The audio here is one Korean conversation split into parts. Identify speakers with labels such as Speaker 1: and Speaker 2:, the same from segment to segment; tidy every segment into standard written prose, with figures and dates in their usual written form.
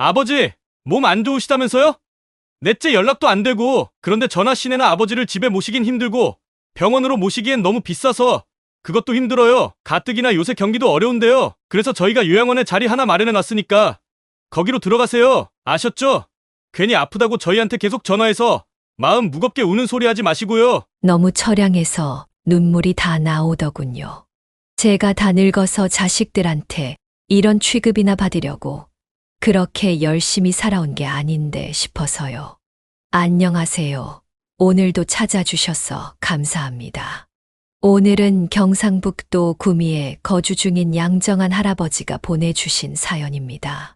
Speaker 1: 아버지, 몸 안 좋으시다면서요? 넷째 연락도 안 되고, 그런데 전화 시내나 아버지를 집에 모시긴 힘들고, 병원으로 모시기엔 너무 비싸서, 그것도 힘들어요. 가뜩이나 요새 경기도 어려운데요. 그래서 저희가 요양원에 자리 하나 마련해 놨으니까, 거기로 들어가세요. 아셨죠? 괜히 아프다고 저희한테 계속 전화해서, 마음 무겁게 우는 소리 하지 마시고요.
Speaker 2: 너무 처량해서 눈물이 다 나오더군요. 제가 다 늙어서 자식들한테 이런 취급이나 받으려고 그렇게 열심히 살아온 게 아닌데 싶어서요. 안녕하세요. 오늘도 찾아주셔서 감사합니다. 오늘은 경상북도 구미에 거주 중인 양정한 할아버지가 보내주신 사연입니다.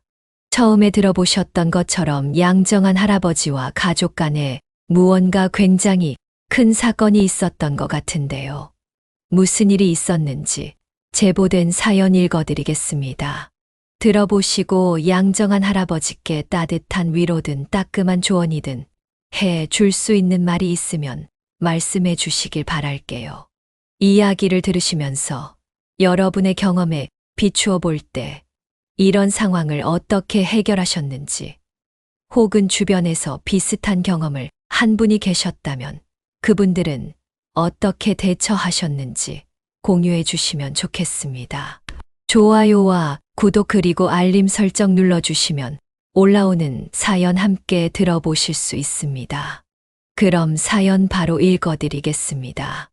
Speaker 2: 처음에 들어보셨던 것처럼 양정한 할아버지와 가족 간에 무언가 굉장히 큰 사건이 있었던 것 같은데요. 무슨 일이 있었는지 제보된 사연 읽어드리겠습니다. 들어보시고 양정한 할아버지께 따뜻한 위로든 따끔한 조언이든 해 줄 수 있는 말이 있으면 말씀해 주시길 바랄게요. 이야기를 들으시면서 여러분의 경험에 비추어 볼 때 이런 상황을 어떻게 해결하셨는지, 혹은 주변에서 비슷한 경험을 한 분이 계셨다면 그분들은 어떻게 대처하셨는지 공유해 주시면 좋겠습니다. 좋아요와 구독 그리고 알림 설정 눌러주시면 올라오는 사연 함께 들어보실 수 있습니다. 그럼 사연 바로 읽어드리겠습니다.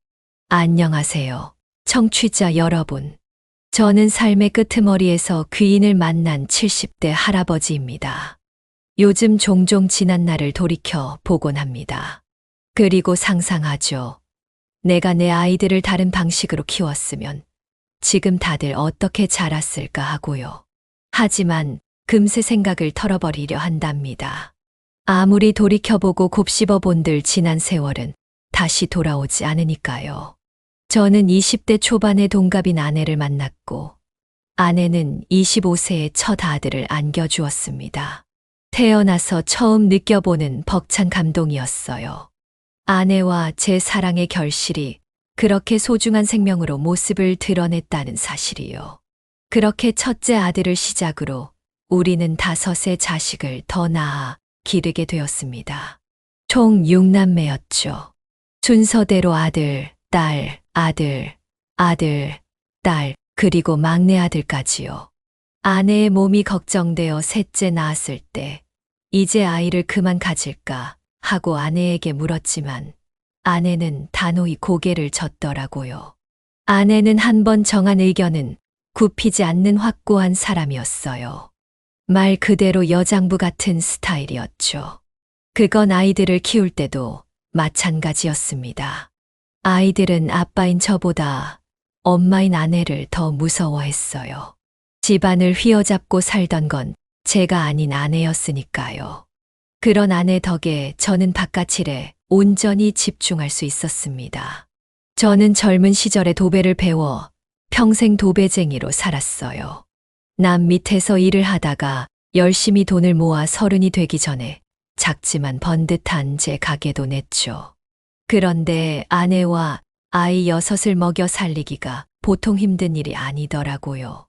Speaker 2: 안녕하세요. 청취자 여러분. 저는 삶의 끄트머리에서 귀인을 만난 70대 할아버지입니다. 요즘 종종 지난 날을 돌이켜 보곤 합니다. 그리고 상상하죠. 내가 내 아이들을 다른 방식으로 키웠으면 지금 다들 어떻게 자랐을까 하고요. 하지만 금세 생각을 털어버리려 한답니다. 아무리 돌이켜보고 곱씹어 본들 지난 세월은 다시 돌아오지 않으니까요. 저는 20대 초반의 동갑인 아내를 만났고, 아내는 25세의 첫 아들을 안겨주었습니다. 태어나서 처음 느껴보는 벅찬 감동이었어요. 아내와 제 사랑의 결실이 그렇게 소중한 생명으로 모습을 드러냈다는 사실이요. 그렇게 첫째 아들을 시작으로 우리는 5의 자식을 더 낳아 기르게 되었습니다. 총 6남매였죠. 순서대로 아들, 딸, 아들, 아들, 딸, 그리고 막내 아들까지요. 아내의 몸이 걱정되어 셋째 낳았을 때 이제 아이를 그만 가질까 하고 아내에게 물었지만 아내는 단호히 고개를 젓더라고요. 아내는 한번 정한 의견은 굽히지 않는 확고한 사람이었어요. 말 그대로 여장부 같은 스타일이었죠. 그건 아이들을 키울 때도 마찬가지였습니다. 아이들은 아빠인 저보다 엄마인 아내를 더 무서워했어요. 집안을 휘어잡고 살던 건 제가 아닌 아내였으니까요. 그런 아내 덕에 저는 바깥일에 온전히 집중할 수 있었습니다. 저는 젊은 시절에 도배를 배워 평생 도배쟁이로 살았어요. 남 밑에서 일을 하다가 열심히 돈을 모아 30이 되기 전에 작지만 번듯한 제 가게도 냈죠. 그런데 아내와 아이 6을 먹여 살리기가 보통 힘든 일이 아니더라고요.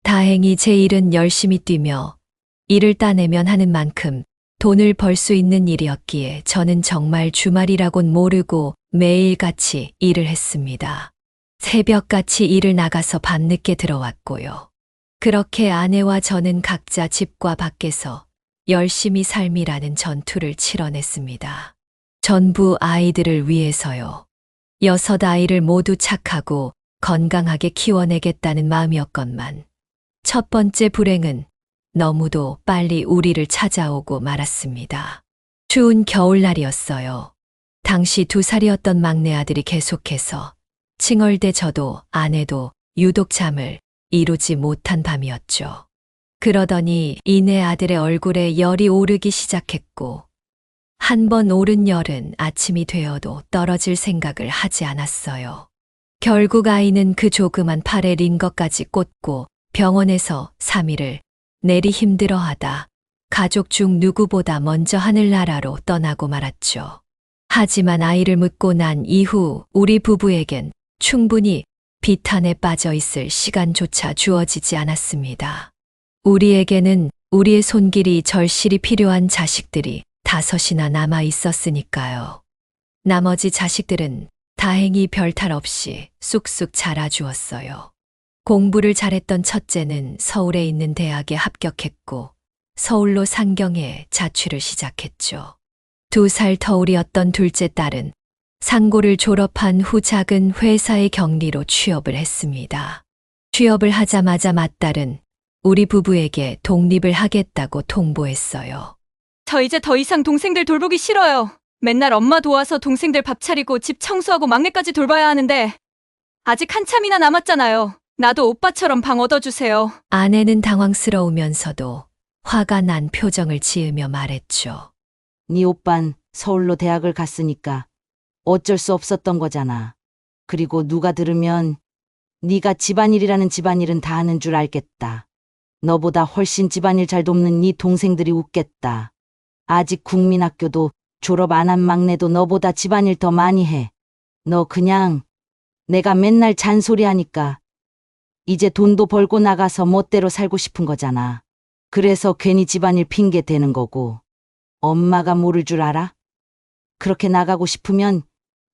Speaker 2: 다행히 제 일은 열심히 뛰며 일을 따내면 하는 만큼 돈을 벌 수 있는 일이었기에 저는 정말 주말이라곤 모르고 매일같이 일을 했습니다. 새벽같이 일을 나가서 밤늦게 들어왔고요. 그렇게 아내와 저는 각자 집과 밖에서 열심히 삶이라는 전투를 치러냈습니다. 전부 아이들을 위해서요. 6 아이를 모두 착하고 건강하게 키워내겠다는 마음이었건만 첫 번째 불행은 너무도 빨리 우리를 찾아오고 말았습니다. 추운 겨울날이었어요. 당시 2살이었던 막내 아들이 계속해서 칭얼대 저도 아내도 유독 잠을 이루지 못한 밤이었죠. 그러더니 이내 아들의 얼굴에 열이 오르기 시작했고, 한 번 오른 열은 아침이 되어도 떨어질 생각을 하지 않았어요. 결국 아이는 그 조그만 팔에 링거까지 꽂고 병원에서 3일을 내리 힘들어하다 가족 중 누구보다 먼저 하늘나라로 떠나고 말았죠. 하지만 아이를 묻고 난 이후 우리 부부에겐 충분히 비탄에 빠져 있을 시간조차 주어지지 않았습니다. 우리에게는 우리의 손길이 절실히 필요한 자식들이 5이나 남아 있었으니까요. 나머지 자식들은 다행히 별탈 없이 쑥쑥 자라주었어요. 공부를 잘했던 첫째는 서울에 있는 대학에 합격했고 서울로 상경해 자취를 시작했죠. 2살 터울이었던 둘째 딸은 상고를 졸업한 후 작은 회사의 경리로 취업을 했습니다. 취업을 하자마자 맏딸은 우리 부부에게 독립을 하겠다고 통보했어요.
Speaker 3: 저 이제 더 이상 동생들 돌보기 싫어요. 맨날 엄마 도와서 동생들 밥 차리고 집 청소하고 막내까지 돌봐야 하는데 아직 한참이나 남았잖아요. 나도 오빠처럼 방 얻어주세요.
Speaker 2: 아내는 당황스러우면서도 화가 난 표정을 지으며 말했죠.
Speaker 4: 네 오빤 서울로 대학을 갔으니까 어쩔 수 없었던 거잖아. 그리고 누가 들으면 네가 집안일이라는 집안일은 다 하는 줄 알겠다. 너보다 훨씬 집안일 잘 돕는 네 동생들이 웃겠다. 아직 국민학교도 졸업 안 한 막내도 너보다 집안일 더 많이 해. 너 그냥 내가 맨날 잔소리하니까 이제 돈도 벌고 나가서 멋대로 살고 싶은 거잖아. 그래서 괜히 집안일 핑계 대는 거고. 엄마가 모를 줄 알아? 그렇게 나가고 싶으면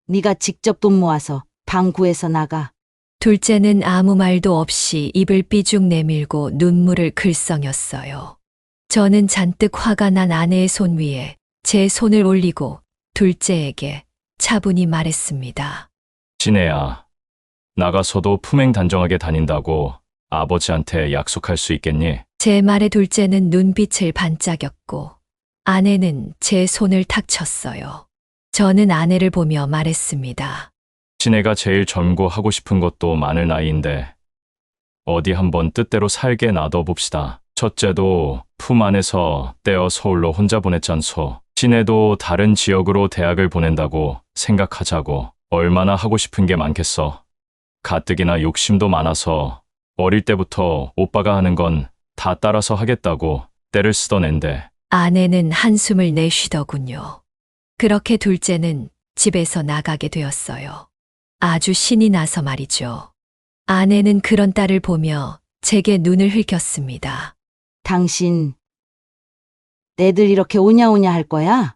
Speaker 4: 네가 직접 돈 모아서 방 구해서 나가.
Speaker 2: 둘째는 아무 말도 없이 입을 삐죽 내밀고 눈물을 글썽였어요. 저는 잔뜩 화가 난 아내의 손 위에 제 손을 올리고 둘째에게 차분히 말했습니다.
Speaker 5: 진혜야, 나가서도 품행단정하게 다닌다고 아버지한테 약속할 수 있겠니?
Speaker 2: 제 말에 둘째는 눈빛을 반짝였고 아내는 제 손을 탁 쳤어요. 저는 아내를 보며 말했습니다.
Speaker 5: 진혜가 제일 젊고 하고 싶은 것도 많을 나이인데 어디 한번 뜻대로 살게 놔둬봅시다. 첫째도 품 안에서 떼어 서울로 혼자 보냈잖소. 진혜도 다른 지역으로 대학을 보낸다고 생각하자고. 얼마나 하고 싶은 게 많겠어. 가뜩이나 욕심도 많아서 어릴 때부터 오빠가 하는 건 다 따라서 하겠다고 때를 쓰던 앤데.
Speaker 2: 아내는 한숨을 내쉬더군요. 그렇게 둘째는 집에서 나가게 되었어요. 아주 신이 나서 말이죠. 아내는 그런 딸을 보며 제게 눈을 흘겼습니다.
Speaker 4: 당신 애들 이렇게 오냐오냐 할 거야?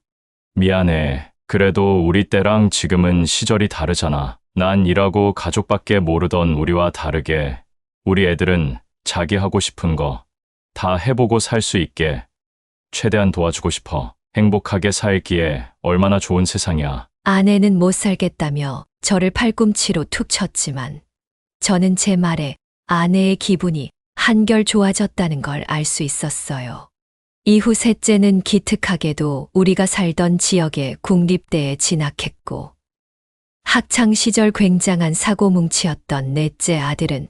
Speaker 5: 미안해. 그래도 우리 때랑 지금은 시절이 다르잖아. 난 일하고 가족밖에 모르던 우리와 다르게 우리 애들은 자기 하고 싶은 거 다 해보고 살 수 있게 최대한 도와주고 싶어. 행복하게 살기에 얼마나 좋은 세상이야.
Speaker 2: 아내는 못 살겠다며 저를 팔꿈치로 툭 쳤지만 저는 제 말에 아내의 기분이 한결 좋아졌다는 걸 알 수 있었어요. 이후 셋째는 기특하게도 우리가 살던 지역의 국립대에 진학했고 학창 시절 굉장한 사고뭉치였던 넷째 아들은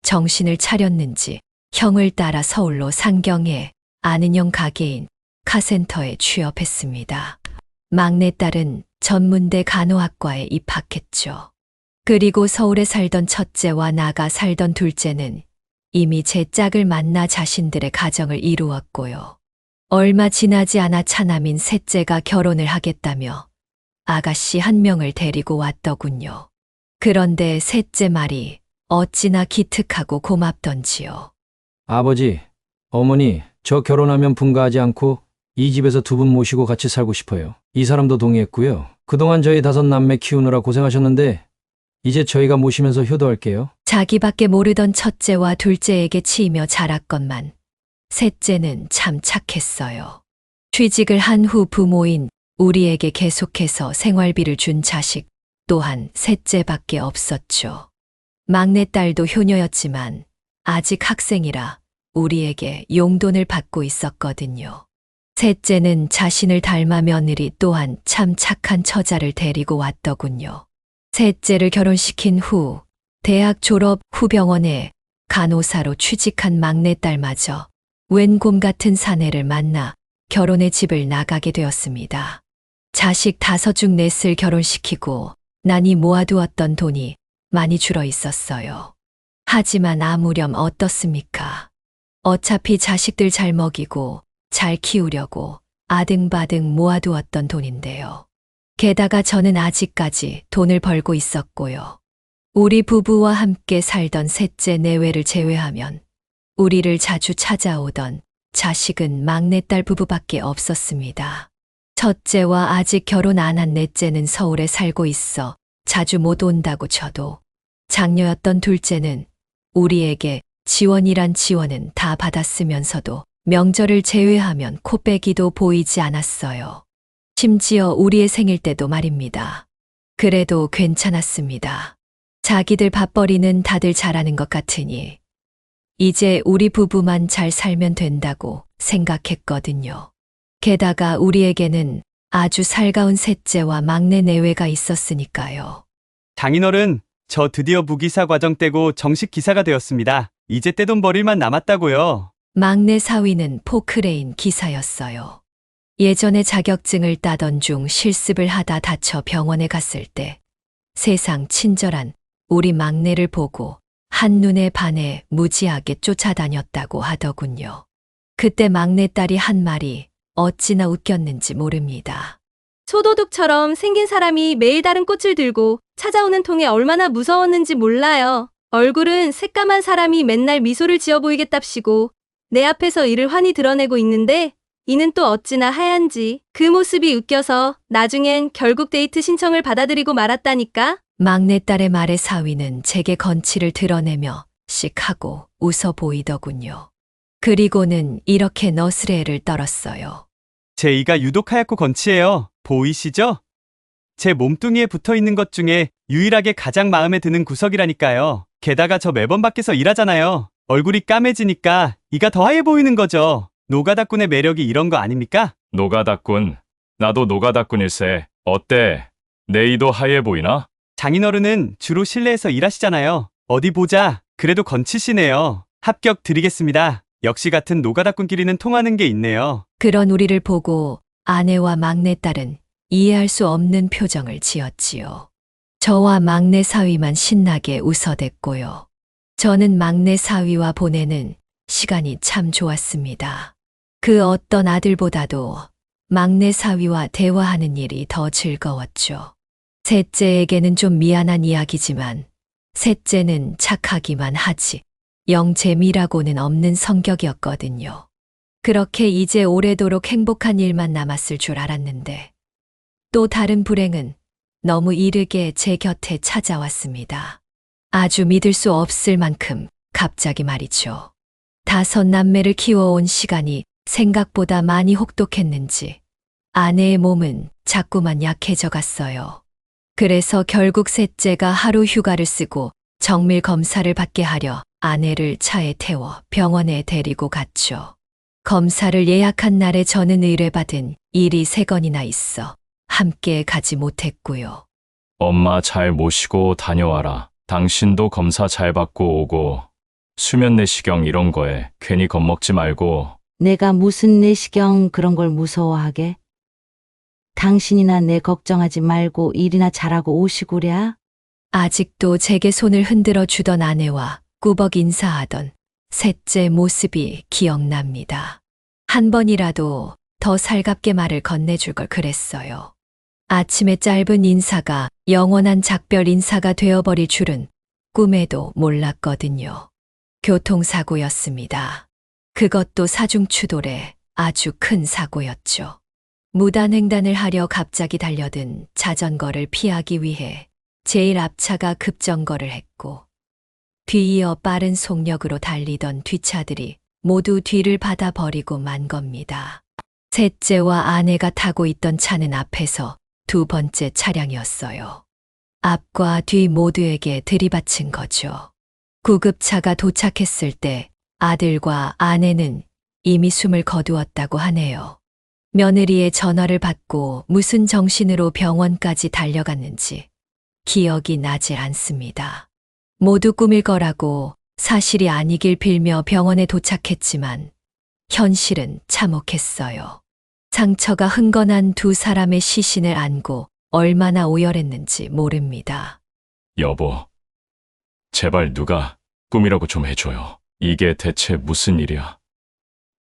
Speaker 2: 정신을 차렸는지 형을 따라 서울로 상경해 아는 형 가게인 카센터에 취업했습니다. 막내딸은 전문대 간호학과에 입학했죠. 그리고 서울에 살던 첫째와 나가 살던 둘째는 이미 제 짝을 만나 자신들의 가정을 이루었고요. 얼마 지나지 않아 차남인 셋째가 결혼을 하겠다며 아가씨 한 명을 데리고 왔더군요. 그런데 셋째 말이 어찌나 기특하고 고맙던지요.
Speaker 6: 아버지, 어머니, 저 결혼하면 분가하지 않고 이 집에서 2분 모시고 같이 살고 싶어요. 이 사람도 동의했고요. 그동안 저희 5남매 키우느라 고생하셨는데 이제 저희가 모시면서 효도할게요.
Speaker 2: 자기밖에 모르던 첫째와 둘째에게 치이며 자랐건만 셋째는 참 착했어요. 취직을 한 후 부모인 우리에게 계속해서 생활비를 준 자식 또한 셋째밖에 없었죠. 막내딸도 효녀였지만 아직 학생이라 우리에게 용돈을 받고 있었거든요. 셋째는 자신을 닮아 며느리 또한 참 착한 처자를 데리고 왔더군요. 셋째를 결혼시킨 후 대학 졸업 후 병원에 간호사로 취직한 막내딸마저 웬 곰 같은 사내를 만나 결혼의 집을 나가게 되었습니다. 자식 5 중 넷을 결혼시키고 나니 모아두었던 돈이 많이 줄어 있었어요. 하지만 아무렴 어떻습니까? 어차피 자식들 잘 먹이고 잘 키우려고 아등바등 모아두었던 돈인데요. 게다가 저는 아직까지 돈을 벌고 있었고요. 우리 부부와 함께 살던 셋째 내외를 제외하면 우리를 자주 찾아오던 자식은 막내딸 부부밖에 없었습니다. 첫째와 아직 결혼 안 한 넷째는 서울에 살고 있어 자주 못 온다고 쳐도 장녀였던 둘째는 우리에게 지원이란 지원은 다 받았으면서도 명절을 제외하면 코빼기도 보이지 않았어요. 심지어 우리의 생일 때도 말입니다. 그래도 괜찮았습니다. 자기들 밥벌이는 다들 잘하는 것 같으니 이제 우리 부부만 잘 살면 된다고 생각했거든요. 게다가 우리에게는 아주 살가운 셋째와 막내 내외가 있었으니까요.
Speaker 7: 장인어른, 저 드디어 무기사 과정 떼고 정식 기사가 되었습니다. 이제 떼돈 벌 일만 남았다고요.
Speaker 2: 막내 사위는 포크레인 기사였어요. 예전에 자격증을 따던 중 실습을 하다 다쳐 병원에 갔을 때 세상 친절한 우리 막내를 보고 한눈에 반해 무지하게 쫓아다녔다고 하더군요. 그때 막내딸이 한 말이 어찌나 웃겼는지 모릅니다.
Speaker 8: 소도둑처럼 생긴 사람이 매일 다른 꽃을 들고 찾아오는 통에 얼마나 무서웠는지 몰라요. 얼굴은 새까만 사람이 맨날 미소를 지어 보이겠답시고 내 앞에서 이를 환히 드러내고 있는데 이는 또 어찌나 하얀지 그 모습이 웃겨서 나중엔 결국 데이트 신청을 받아들이고 말았다니까.
Speaker 2: 막내딸의 말에 사위는 제게 건치를 드러내며 씩하고 웃어 보이더군요. 그리고는 이렇게 너스레를 떨었어요.
Speaker 7: 제 이가 유독 하얗고 건치해요. 보이시죠? 제 몸뚱이에 붙어 있는 것 중에 유일하게 가장 마음에 드는 구석이라니까요. 게다가 저 매번 밖에서 일하잖아요. 얼굴이 까매지니까 이가 더 하얘 보이는 거죠. 노가다꾼의 매력이 이런 거 아닙니까?
Speaker 5: 노가다꾼. 나도 노가다꾼일세. 어때? 내 이도 하얘 보이나?
Speaker 7: 장인어른은 주로 실내에서 일하시잖아요. 어디 보자. 그래도 건치시네요. 합격 드리겠습니다. 역시 같은 노가다꾼끼리는 통하는 게 있네요.
Speaker 2: 그런 우리를 보고 아내와 막내딸은 이해할 수 없는 표정을 지었지요. 저와 막내 사위만 신나게 웃어댔고요. 저는 막내 사위와 보내는 시간이 참 좋았습니다. 그 어떤 아들보다도 막내 사위와 대화하는 일이 더 즐거웠죠. 셋째에게는 좀 미안한 이야기지만 셋째는 착하기만 하지 영 재미라고는 없는 성격이었거든요. 그렇게 이제 오래도록 행복한 일만 남았을 줄 알았는데 또 다른 불행은 너무 이르게 제 곁에 찾아왔습니다. 아주 믿을 수 없을 만큼 갑자기 말이죠. 5 남매를 키워온 시간이 생각보다 많이 혹독했는지 아내의 몸은 자꾸만 약해져 갔어요. 그래서 결국 셋째가 하루 휴가를 쓰고 정밀 검사를 받게 하려 아내를 차에 태워 병원에 데리고 갔죠. 검사를 예약한 날에 저는 의뢰받은 일이 3건이나 있어 함께 가지 못했고요.
Speaker 5: 엄마 잘 모시고 다녀와라. 당신도 검사 잘 받고 오고 수면 내시경 이런 거에 괜히 겁먹지 말고.
Speaker 4: 내가 무슨 내시경 그런 걸 무서워하게? 당신이나 내 걱정하지 말고 일이나 잘하고 오시구랴.
Speaker 2: 아직도 제게 손을 흔들어 주던 아내와 꾸벅 인사하던 셋째 모습이 기억납니다. 한 번이라도 더 살갑게 말을 건네줄 걸 그랬어요. 아침에 짧은 인사가 영원한 작별 인사가 되어버릴 줄은 꿈에도 몰랐거든요. 교통사고였습니다. 그것도 사중추돌의 아주 큰 사고였죠. 무단횡단을 하려 갑자기 달려든 자전거를 피하기 위해 제일 앞차가 급정거를 했고 뒤이어 빠른 속력으로 달리던 뒷차들이 모두 뒤를 받아버리고 만 겁니다. 셋째와 아내가 타고 있던 차는 앞에서 2번째 차량이었어요. 앞과 뒤 모두에게 들이받친 거죠. 구급차가 도착했을 때 아들과 아내는 이미 숨을 거두었다고 하네요. 며느리의 전화를 받고 무슨 정신으로 병원까지 달려갔는지 기억이 나질 않습니다. 모두 꿈일 거라고 사실이 아니길 빌며 병원에 도착했지만 현실은 참혹했어요. 상처가 흥건한 2 사람의 시신을 안고 얼마나 오열했는지 모릅니다.
Speaker 5: 여보, 제발 누가 꿈이라고 좀 해줘요. 이게 대체 무슨 일이야?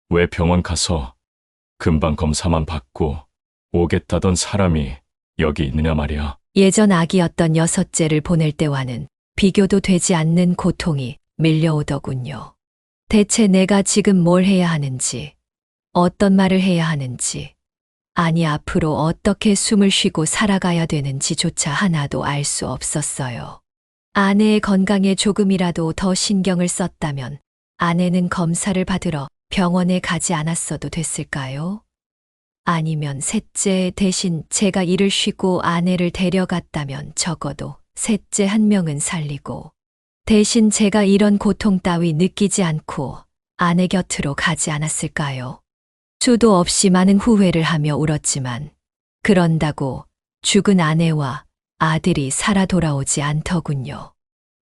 Speaker 5: 왜 병원 가서 금방 검사만 받고 오겠다던 사람이 여기 있느냐 말이야.
Speaker 2: 예전 아기였던 6째를 보낼 때와는 비교도 되지 않는 고통이 밀려오더군요. 대체 내가 지금 뭘 해야 하는지, 어떤 말을 해야 하는지, 아니 앞으로 어떻게 숨을 쉬고 살아가야 되는지조차 하나도 알 수 없었어요. 아내의 건강에 조금이라도 더 신경을 썼다면 아내는 검사를 받으러 병원에 가지 않았어도 됐을까요? 아니면 셋째 대신 제가 일을 쉬고 아내를 데려갔다면 적어도 셋째 한 명은 살리고 대신 제가 이런 고통 따위 느끼지 않고 아내 곁으로 가지 않았을까요? 수도 없이 많은 후회를 하며 울었지만 그런다고 죽은 아내와 아들이 살아 돌아오지 않더군요.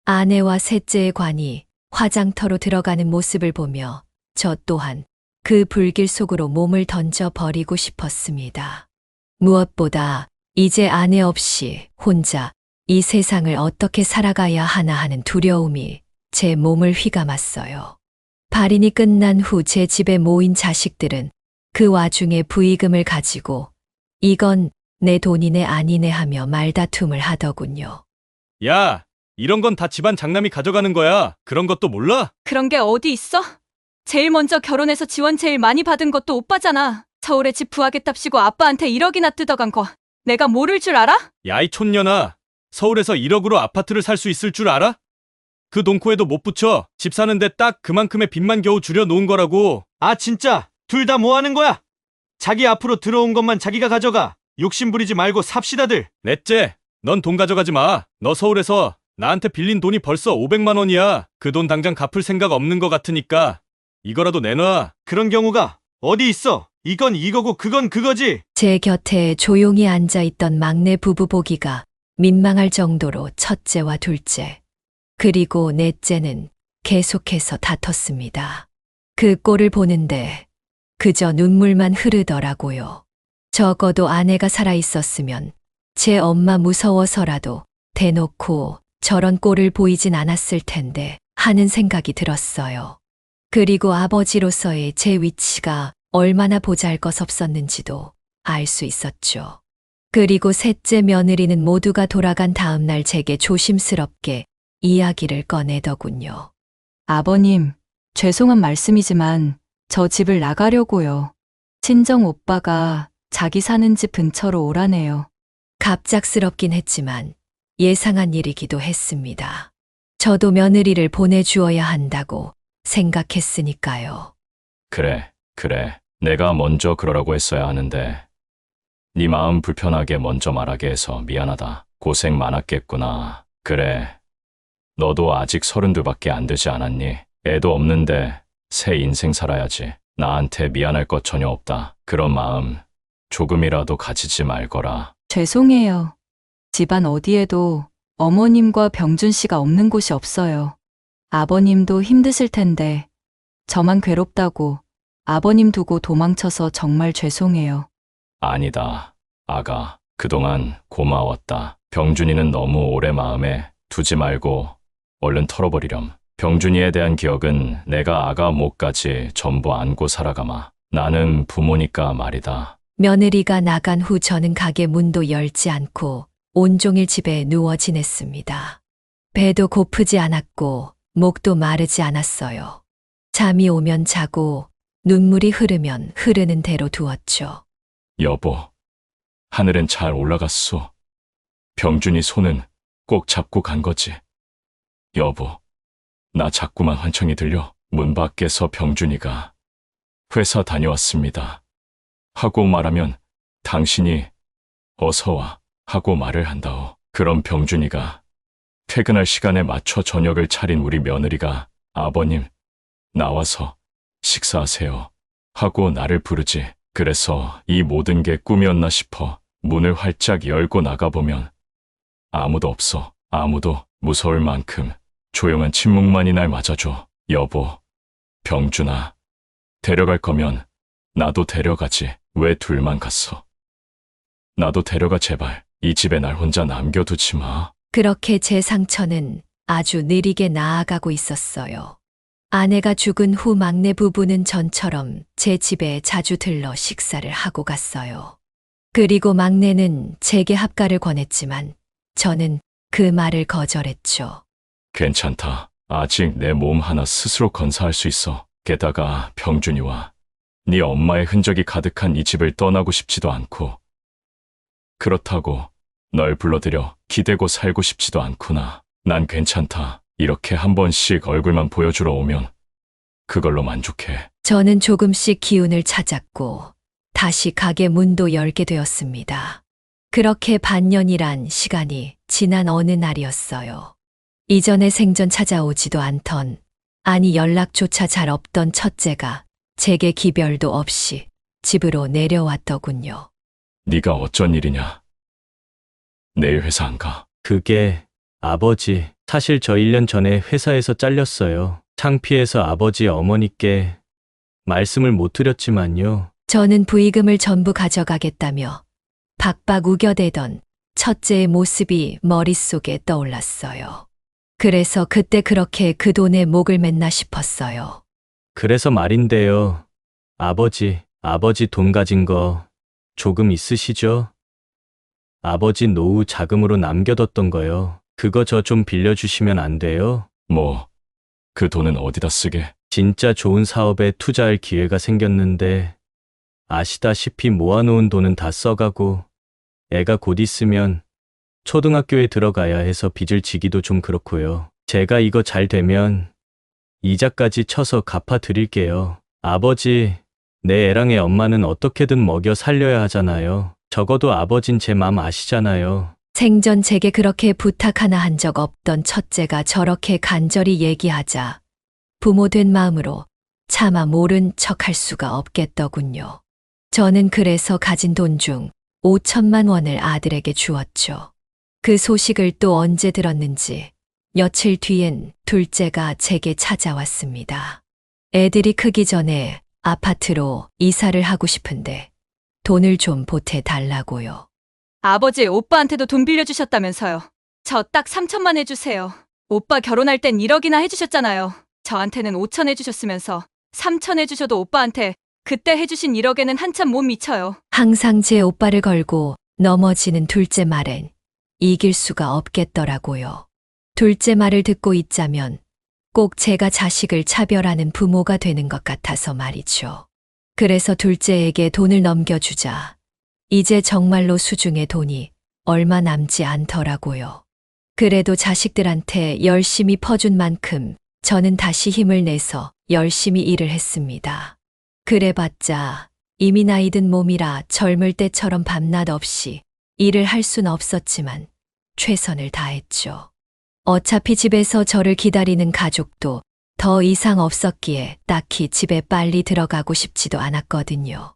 Speaker 2: 아내와 셋째의 관이 화장터로 들어가는 모습을 보며 저 또한 그 불길 속으로 몸을 던져 버리고 싶었습니다. 무엇보다 이제 아내 없이 혼자 이 세상을 어떻게 살아가야 하나 하는 두려움이 제 몸을 휘감았어요. 발인이 끝난 후 제 집에 모인 자식들은 그 와중에 부의금을 가지고 이건 내 돈이네 아니네 하며 말다툼을 하더군요.
Speaker 1: 야, 이런 건 다 집안 장남이 가져가는 거야. 그런 것도 몰라?
Speaker 3: 그런 게 어디 있어? 제일 먼저 결혼해서 지원 제일 많이 받은 것도 오빠잖아. 서울에 집 구하겠답시고 아빠한테 1억이나 뜯어간 거. 내가 모를 줄 알아?
Speaker 1: 야, 이 촌년아. 서울에서 1억으로 아파트를 살 수 있을 줄 알아? 그 돈코에도 못 붙여. 집 사는데 딱 그만큼의 빚만 겨우 줄여 놓은 거라고.
Speaker 7: 아, 진짜 둘 다 뭐 하는 거야? 자기 앞으로 들어온 것만 자기가 가져가. 욕심 부리지 말고 삽시다들.
Speaker 1: 넷째, 넌 돈 가져가지 마. 너 서울에서 나한테 빌린 돈이 벌써 500만 원이야. 그 돈 당장 갚을 생각 없는 거 같으니까 이거라도 내놔.
Speaker 7: 그런 경우가 어디 있어? 이건 이거고 그건 그거지.
Speaker 2: 제 곁에 조용히 앉아 있던 막내 부부 보기가 민망할 정도로 첫째와 둘째, 그리고 넷째는 계속해서 다퉜습니다. 그 꼴을 보는데 그저 눈물만 흐르더라고요. 적어도 아내가 살아 있었으면 제 엄마 무서워서라도 대놓고 저런 꼴을 보이진 않았을 텐데 하는 생각이 들었어요. 그리고 아버지로서의 제 위치가 얼마나 보잘것없었는지도 알 수 있었죠. 그리고 셋째 며느리는 모두가 돌아간 다음 날 제게 조심스럽게 이야기를 꺼내더군요.
Speaker 3: 아버님, 죄송한 말씀이지만 저 집을 나가려고요. 친정 오빠가 자기 사는 집 근처로 오라네요.
Speaker 2: 갑작스럽긴 했지만 예상한 일이기도 했습니다. 저도 며느리를 보내주어야 한다고 생각했으니까요.
Speaker 5: 그래. 내가 먼저 그러라고 했어야 하는데 네 마음 불편하게 먼저 말하게 해서 미안하다. 고생 많았겠구나. 그래. 너도 아직 32밖에 안 되지 않았니? 애도 없는데 새 인생 살아야지. 나한테 미안할 것 전혀 없다. 그런 마음 조금이라도 가지지 말거라.
Speaker 3: 죄송해요. 집안 어디에도 어머님과 병준 씨가 없는 곳이 없어요. 아버님도 힘드실 텐데 저만 괴롭다고 아버님 두고 도망쳐서 정말 죄송해요.
Speaker 5: 아니다. 아가, 그동안 고마웠다. 병준이는 너무 오래 마음에 두지 말고 얼른 털어버리렴. 병준이에 대한 기억은 내가 아가 목까지 전부 안고 살아가마. 나는 부모니까 말이다.
Speaker 2: 며느리가 나간 후 저는 가게 문도 열지 않고 온종일 집에 누워 지냈습니다. 배도 고프지 않았고 목도 마르지 않았어요. 잠이 오면 자고 눈물이 흐르면 흐르는 대로 두었죠.
Speaker 5: 여보, 하늘엔 잘 올라갔소. 병준이 손은 꼭 잡고 간 거지. 여보, 나 자꾸만 환청이 들려. 문 밖에서 병준이가 회사 다녀왔습니다 하고 말하면 당신이 어서 와 하고 말을 한다오. 그럼 병준이가 퇴근할 시간에 맞춰 저녁을 차린 우리 며느리가 아버님, 나와서 식사하세요 하고 나를 부르지. 그래서 이 모든 게 꿈이었나 싶어 문을 활짝 열고 나가보면 아무도 없어. 아무도. 무서울 만큼 조용한 침묵만이 날 맞아줘. 여보, 병준아, 데려갈 거면 나도 데려가지. 왜 둘만 갔어? 나도 데려가 제발. 이 집에 날 혼자 남겨두지 마.
Speaker 2: 그렇게 제 상처는 아주 느리게 나아가고 있었어요. 아내가 죽은 후 막내 부부는 전처럼 제 집에 자주 들러 식사를 하고 갔어요. 그리고 막내는 제게 합가를 권했지만 저는 그 말을 거절했죠.
Speaker 5: 괜찮다. 아직 내 몸 하나 스스로 건사할 수 있어. 게다가 병준이와 네 엄마의 흔적이 가득한 이 집을 떠나고 싶지도 않고, 그렇다고 널 불러들여 기대고 살고 싶지도 않구나. 난 괜찮다. 이렇게 한 번씩 얼굴만 보여주러 오면 그걸로 만족해.
Speaker 2: 저는 조금씩 기운을 찾았고 다시 가게 문도 열게 되었습니다. 그렇게 반년이란 시간이 지난 어느 날이었어요. 이전에 생전 찾아오지도 않던, 아니 연락조차 잘 없던 첫째가 제게 기별도 없이 집으로 내려왔더군요.
Speaker 5: 네가 어쩐 일이냐? 내일 회사 안 가?
Speaker 7: 그게 아버지, 사실 저 1년 전에 회사에서 잘렸어요. 창피해서 아버지 어머니께 말씀을 못 드렸지만요.
Speaker 2: 저는 부의금을 전부 가져가겠다며 박박 우겨대던 첫째의 모습이 머릿속에 떠올랐어요. 그래서 그때 그렇게 그 돈에 목을 맸나 싶었어요.
Speaker 7: 그래서 말인데요. 아버지 돈 가진 거 조금 있으시죠? 아버지 노후 자금으로 남겨뒀던 거요. 그거 저 좀 빌려주시면 안 돼요?
Speaker 5: 뭐, 그 돈은 어디다 쓰게?
Speaker 7: 진짜 좋은 사업에 투자할 기회가 생겼는데 아시다시피 모아놓은 돈은 다 써가고 애가 곧 있으면 초등학교에 들어가야 해서 빚을 지기도 좀 그렇고요. 제가 이거 잘 되면 이자까지 쳐서 갚아드릴게요. 아버지, 내 애랑 애 엄마는 어떻게든 먹여 살려야 하잖아요. 적어도 아버진 제 마음 아시잖아요.
Speaker 2: 생전 제게 그렇게 부탁 하나 한 적 없던 첫째가 저렇게 간절히 얘기하자 부모된 마음으로 차마 모른 척할 수가 없겠더군요. 저는 그래서 가진 돈 중 5천만 원을 아들에게 주었죠. 그 소식을 또 언제 들었는지 며칠 뒤엔 둘째가 제게 찾아왔습니다. 애들이 크기 전에 아파트로 이사를 하고 싶은데 돈을 좀 보태달라고요.
Speaker 3: 아버지, 오빠한테도 돈 빌려주셨다면서요. 저 딱 3천만 해주세요. 오빠 결혼할 땐 1억이나 해주셨잖아요. 저한테는 5천 해주셨으면서 3천 해주셔도 오빠한테 그때 해주신 1억에는 한참 못 미쳐요.
Speaker 2: 항상 제 오빠를 걸고 넘어지는 둘째 말엔 이길 수가 없겠더라고요. 둘째 말을 듣고 있자면 꼭 제가 자식을 차별하는 부모가 되는 것 같아서 말이죠. 그래서 둘째에게 돈을 넘겨주자 이제 정말로 수중에 돈이 얼마 남지 않더라고요. 그래도 자식들한테 열심히 퍼준 만큼 저는 다시 힘을 내서 열심히 일을 했습니다. 그래봤자 이미 나이 든 몸이라 젊을 때처럼 밤낮 없이 일을 할 순 없었지만 최선을 다했죠. 어차피 집에서 저를 기다리는 가족도 더 이상 없었기에 딱히 집에 빨리 들어가고 싶지도 않았거든요.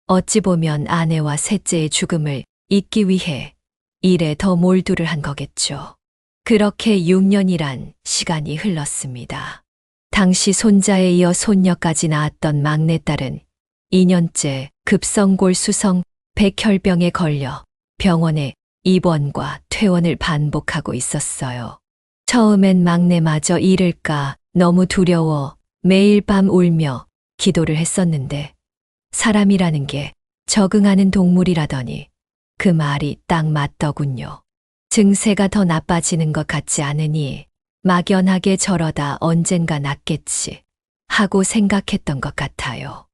Speaker 2: 어찌 보면 아내와 셋째의 죽음을 잊기 위해 일에 더 몰두를 한 거겠죠. 그렇게 6년이란 시간이 흘렀습니다. 당시 손자에 이어 손녀까지 낳았던 막내딸은 2년째 급성골 수성 백혈병에 걸려 병원에 입원과 퇴원을 반복하고 있었어요. 처음엔 막내마저 잃을까 너무 두려워 매일 밤 울며 기도를 했었는데 사람이라는 게 적응하는 동물이라더니 그 말이 딱 맞더군요. 증세가 더 나빠지는 것 같지 않으니 막연하게 저러다 언젠가 낫겠지 하고 생각했던 것 같아요.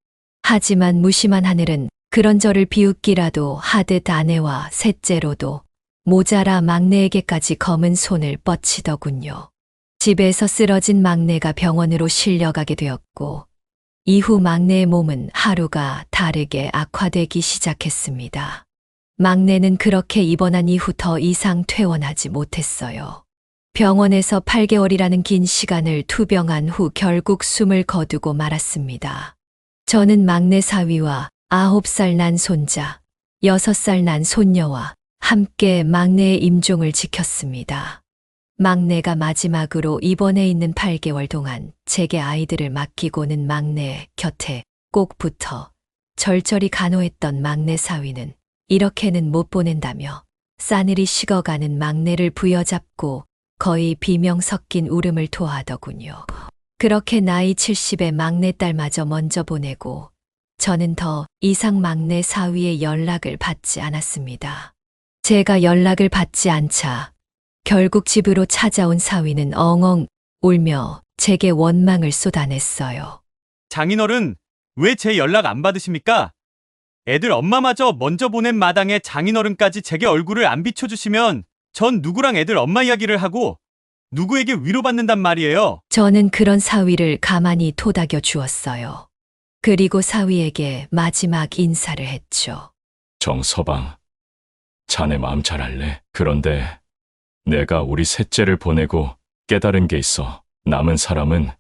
Speaker 2: 하지만 무심한 하늘은 그런 저를 비웃기라도 하듯 아내와 셋째로도 모자라 막내에게까지 검은 손을 뻗치더군요. 집에서 쓰러진 막내가 병원으로 실려가게 되었고 이후 막내의 몸은 하루가 다르게 악화되기 시작했습니다. 막내는 그렇게 입원한 이후 더 이상 퇴원하지 못했어요. 병원에서 8개월이라는 긴 시간을 투병한 후 결국 숨을 거두고 말았습니다. 저는 막내 사위와 9살 난 손자, 6살 난 손녀와 함께 막내의 임종을 지켰습니다. 막내가 마지막으로 입원해 있는 8개월 동안 제게 아이들을 맡기고는 막내 곁에 꼭 붙어 절절히 간호했던 막내 사위는 이렇게는 못 보낸다며 싸늘히 식어가는 막내를 부여잡고 거의 비명 섞인 울음을 토하더군요. 그렇게 나이 70의 막내딸마저 먼저 보내고 저는 더 이상 막내 사위의 연락을 받지 않았습니다. 제가 연락을 받지 않자 결국 집으로 찾아온 사위는 엉엉 울며 제게 원망을 쏟아냈어요.
Speaker 7: 장인어른, 왜 제 연락 안 받으십니까? 애들 엄마마저 먼저 보낸 마당에 장인어른까지 제게 얼굴을 안 비춰주시면 전 누구랑 애들 엄마 이야기를 하고 누구에게 위로받는단 말이에요.
Speaker 2: 저는 그런 사위를 가만히 토닥여 주었어요. 그리고 사위에게 마지막 인사를 했죠.
Speaker 5: 정서방, 자네 마음 잘 알래? 그런데 내가 우리 셋째를 보내고 깨달은 게 있어. 남은 사람은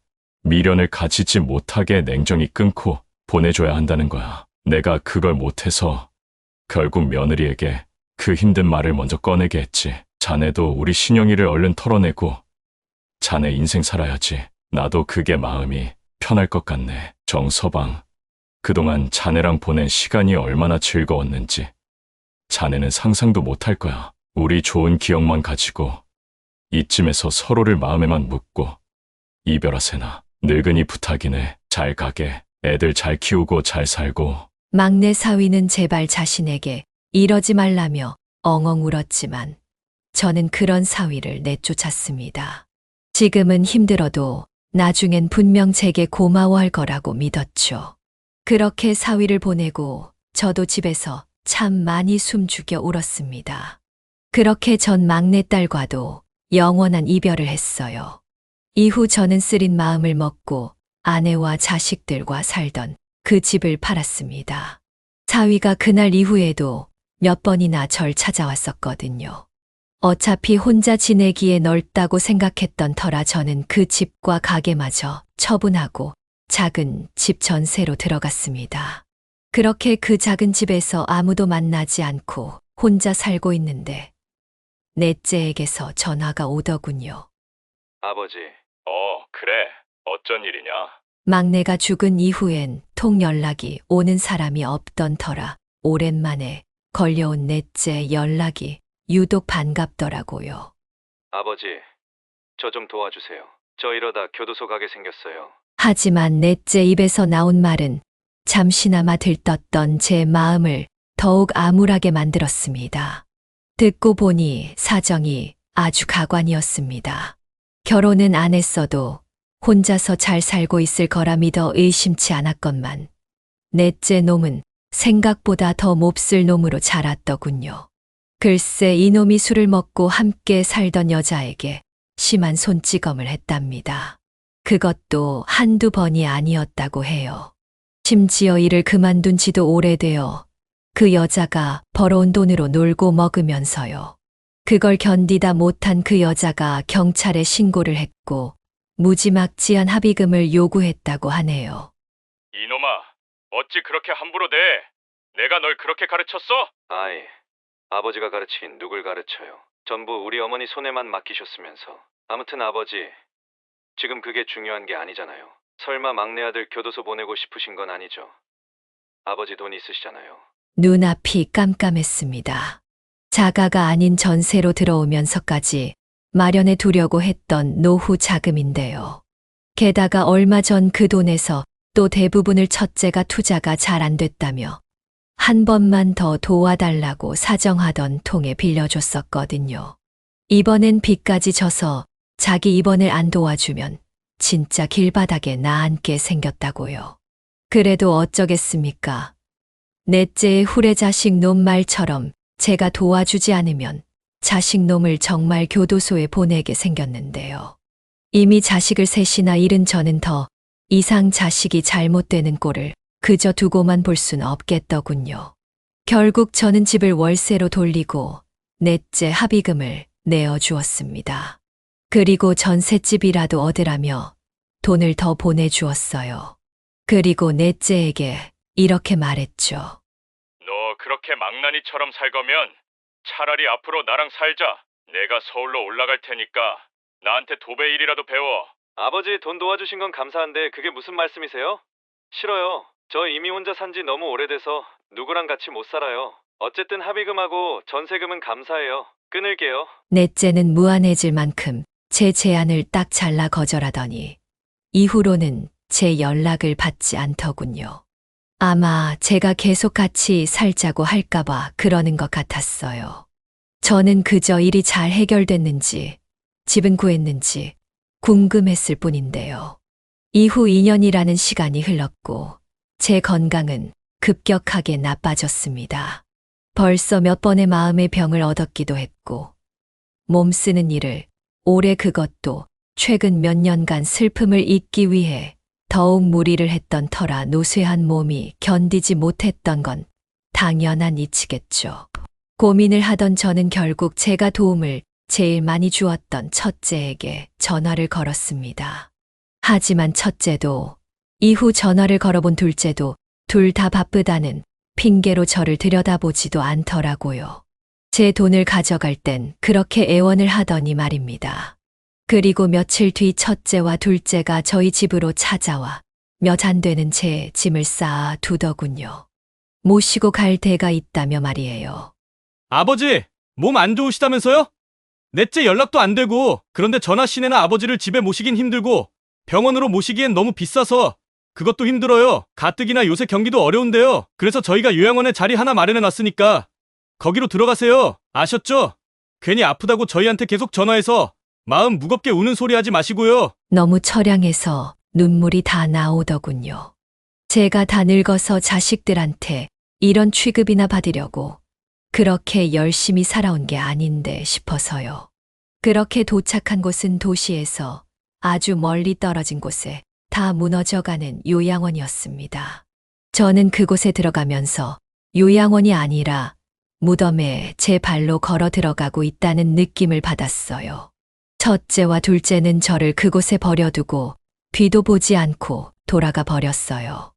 Speaker 5: 미련을 가지지 못하게 냉정히 끊고 보내줘야 한다는 거야. 내가 그걸 못해서 결국 며느리에게 그 힘든 말을 먼저 꺼내게 했지. 자네도 우리 신영이를 얼른 털어내고 자네 인생 살아야지. 나도 그게 마음이 편할 것 같네. 정서방, 그동안 자네랑 보낸 시간이 얼마나 즐거웠는지 자네는 상상도 못할 거야. 우리 좋은 기억만 가지고 이쯤에서 서로를 마음에만 묻고 이별하세나. 늙은이 부탁이네. 잘 가게. 애들 잘 키우고 잘 살고.
Speaker 2: 막내 사위는 제발 자신에게 이러지 말라며 엉엉 울었지만 저는 그런 사위를 내쫓았습니다. 지금은 힘들어도 나중엔 분명 제게 고마워할 거라고 믿었죠. 그렇게 사위를 보내고 저도 집에서 참 많이 숨죽여 울었습니다. 그렇게 전 막내딸과도 영원한 이별을 했어요. 이후 저는 쓰린 마음을 먹고 아내와 자식들과 살던 그 집을 팔았습니다. 사위가 그날 이후에도 몇 번이나 절 찾아왔었거든요. 어차피 혼자 지내기에 넓다고 생각했던 터라 저는 그 집과 가게마저 처분하고 작은 집 전세로 들어갔습니다. 그렇게 그 작은 집에서 아무도 만나지 않고 혼자 살고 있는데 넷째에게서 전화가 오더군요.
Speaker 5: 아버지. 그래. 어쩐 일이냐?
Speaker 2: 막내가 죽은 이후엔 통 연락이 오는 사람이 없던 터라 오랜만에 걸려온 넷째 연락이 유독 반갑더라고요.
Speaker 9: 아버지, 저 좀 도와주세요. 저 이러다 교도소 가게 생겼어요.
Speaker 2: 하지만 넷째 입에서 나온 말은 잠시나마 들떴던 제 마음을 더욱 암울하게 만들었습니다. 듣고 보니 사정이 아주 가관이었습니다. 결혼은 안 했어도 혼자서 잘 살고 있을 거라 믿어 의심치 않았건만 넷째 놈은 생각보다 더 몹쓸 놈으로 자랐더군요. 글쎄 이놈이 술을 먹고 함께 살던 여자에게 심한 손찌검을 했답니다. 그것도 한두 번이 아니었다고 해요. 심지어 일을 그만둔 지도 오래되어 그 여자가 벌어온 돈으로 놀고 먹으면서요. 그걸 견디다 못한 그 여자가 경찰에 신고를 했고 무지막지한 합의금을 요구했다고 하네요.
Speaker 5: 이놈아, 어찌 그렇게 함부로 대? 내가 널 그렇게 가르쳤어?
Speaker 9: 아이, 아버지가 가르치긴 누굴 가르쳐요. 전부 우리 어머니 손에만 맡기셨으면서. 아무튼 아버지, 지금 그게 중요한 게 아니잖아요. 설마 막내 아들 교도소 보내고 싶으신 건 아니죠? 아버지 돈 있으시잖아요.
Speaker 2: 눈앞이 깜깜했습니다. 자가가 아닌 전세로 들어오면서까지 마련해 두려고 했던 노후 자금인데요. 게다가 얼마 전 그 돈에서 또 대부분을 첫째가 투자가 잘 안 됐다며 한 번만 더 도와달라고 사정하던 통에 빌려줬었거든요. 이번엔 빚까지 져서 자기 이번을 안 도와주면 진짜 길바닥에 나앉게 생겼다고요. 그래도 어쩌겠습니까? 넷째의 후레자식 놈 말처럼 제가 도와주지 않으면 자식놈을 정말 교도소에 보내게 생겼는데요. 이미 자식을 셋이나 잃은 저는 더 이상 자식이 잘못되는 꼴을 그저 두고만 볼 순 없겠더군요. 결국 저는 집을 월세로 돌리고 넷째 합의금을 내어주었습니다. 그리고 전셋집이라도 얻으라며 돈을 더 보내주었어요. 그리고 넷째에게 이렇게 말했죠.
Speaker 5: 너 그렇게 망나니처럼 살 거면 차라리 앞으로 나랑 살자. 내가 서울로 올라갈 테니까 나한테 도배 일이라도 배워.
Speaker 9: 아버지 돈 도와주신 건 감사한데 그게 무슨 말씀이세요? 싫어요. 저 이미 혼자 산 지 너무 오래돼서 누구랑 같이 못 살아요. 어쨌든 합의금하고 전세금은 감사해요. 끊을게요.
Speaker 2: 넷째는 무안해질 만큼 제 제안을 딱 잘라 거절하더니 이후로는 제 연락을 받지 않더군요. 아마 제가 계속 같이 살자고 할까봐 그러는 것 같았어요. 저는 그저 일이 잘 해결됐는지, 집은 구했는지, 궁금했을 뿐인데요. 이후 2년이라는 시간이 흘렀고 제 건강은 급격하게 나빠졌습니다. 벌써 몇 번의 마음의 병을 얻었기도 했고 몸 쓰는 일을 오래 그것도 최근 몇 년간 슬픔을 잊기 위해 더욱 무리를 했던 터라 노쇠한 몸이 견디지 못했던 건 당연한 이치겠죠. 고민을 하던 저는 결국 제가 도움을 제일 많이 주었던 첫째에게 전화를 걸었습니다. 하지만 첫째도 이후 전화를 걸어본 둘째도 둘 다 바쁘다는 핑계로 저를 들여다보지도 않더라고요. 제 돈을 가져갈 땐 그렇게 애원을 하더니 말입니다. 그리고 며칠 뒤 첫째와 둘째가 저희 집으로 찾아와 몇 안 되는 제 짐을 쌓아 두더군요. 모시고 갈 데가 있다며 말이에요.
Speaker 1: 아버지, 몸 안 좋으시다면서요? 넷째 연락도 안 되고, 그런데 전화 시내나 아버지를 집에 모시긴 힘들고, 병원으로 모시기엔 너무 비싸서, 그것도 힘들어요. 가뜩이나 요새 경기도 어려운데요. 그래서 저희가 요양원에 자리 하나 마련해 놨으니까, 거기로 들어가세요. 아셨죠? 괜히 아프다고 저희한테 계속 전화해서, 마음 무겁게 우는 소리 하지 마시고요.
Speaker 2: 너무 처량해서 눈물이 다 나오더군요. 제가 다 늙어서 자식들한테 이런 취급이나 받으려고 그렇게 열심히 살아온 게 아닌데 싶어서요. 그렇게 도착한 곳은 도시에서 아주 멀리 떨어진 곳에 다 무너져가는 요양원이었습니다. 저는 그곳에 들어가면서 요양원이 아니라 무덤에 제 발로 걸어 들어가고 있다는 느낌을 받았어요. 첫째와 둘째는 저를 그곳에 버려두고 뒤도 보지 않고 돌아가 버렸어요.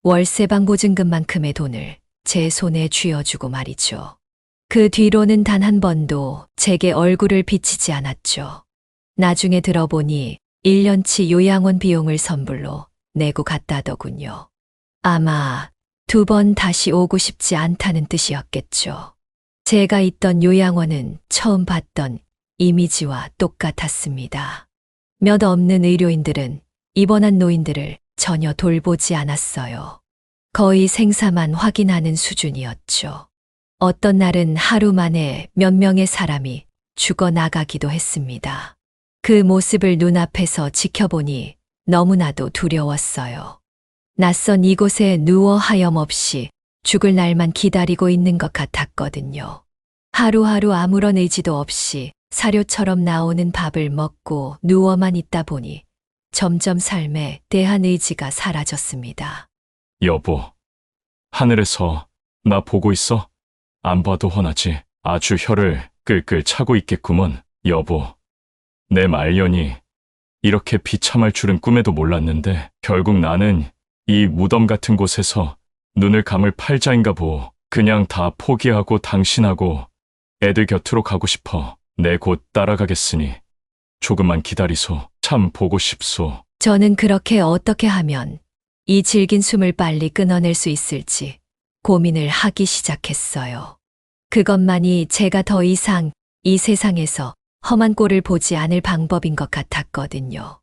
Speaker 2: 월세방 보증금만큼의 돈을 제 손에 쥐어주고 말이죠. 그 뒤로는 단 한 번도 제게 얼굴을 비치지 않았죠. 나중에 들어보니 1년치 요양원 비용을 선불로 내고 갔다더군요. 아마 2번 다시 오고 싶지 않다는 뜻이었겠죠. 제가 있던 요양원은 처음 봤던 이미지와 똑같았습니다. 몇 없는 의료인들은 입원한 노인들을 전혀 돌보지 않았어요. 거의 생사만 확인하는 수준이었죠. 어떤 날은 하루 만에 몇 명의 사람이 죽어나가기도 했습니다. 그 모습을 눈앞에서 지켜보니 너무나도 두려웠어요. 낯선 이곳에 누워 하염없이 죽을 날만 기다리고 있는 것 같았거든요. 하루하루 아무런 의지도 없이 사료처럼 나오는 밥을 먹고 누워만 있다 보니 점점 삶에 대한 의지가 사라졌습니다.
Speaker 5: 여보, 하늘에서 나 보고 있어? 안 봐도 훤하지. 아주 혀를 끌끌 차고 있겠구먼. 여보, 내 말년이 이렇게 비참할 줄은 꿈에도 몰랐는데 결국 나는 이 무덤 같은 곳에서 눈을 감을 팔자인가 보. 그냥 다 포기하고 당신하고 애들 곁으로 가고 싶어. 내 곧 따라가겠으니 조금만 기다리소. 참 보고 싶소.
Speaker 2: 저는 그렇게 어떻게 하면 이 질긴 숨을 빨리 끊어낼 수 있을지 고민을 하기 시작했어요. 그것만이 제가 더 이상 이 세상에서 험한 꼴을 보지 않을 방법인 것 같았거든요.